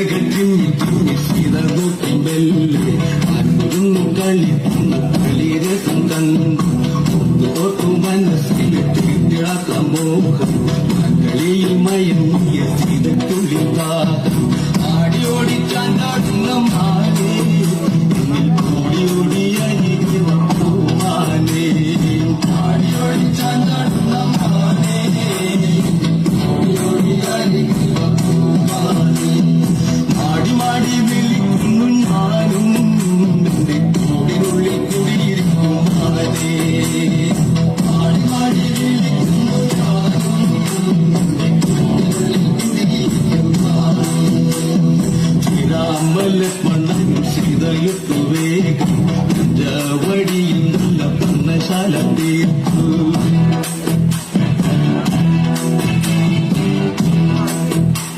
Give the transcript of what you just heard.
കണ്ണുകൾ തിങ്ങി തിങ്ങി സീത നോക്കുമ്പല്ലേ അന്നൊന്നു കളിക്കുന്നു കളിരസം കണ്ടു ഓർത്തു മനസ്സിലിട്ട് തിളക്കം മോഹം മകളിൽ മയങ്ങിയ സീതക്കുള്ളിൽ ദാഹം ആടിയോടി ചാണ്ടാടുന്ന മാനേ ഓടി ഓടി അരികിവ പൂമാനേ ആടിയോടി ചാണ്ടാടുന്ന മാനേ ഓടി ഓടി അരികിവ പൂമാനേ മാടി മാടി വിളിക്കുന്നു ഞാനും എന്റെ കൂടിനുള്ളിൽ കുടിയിരിക്കും മാനേ മാടി മാടി വിളിക്കുന്നു ഞാനും എന്റെ കൂടിനുള്ളിൽ കുടിയിരിക്കും മാനേ ശ്രീരാമ ലക്ഷ്മണനും സീതയുക്കും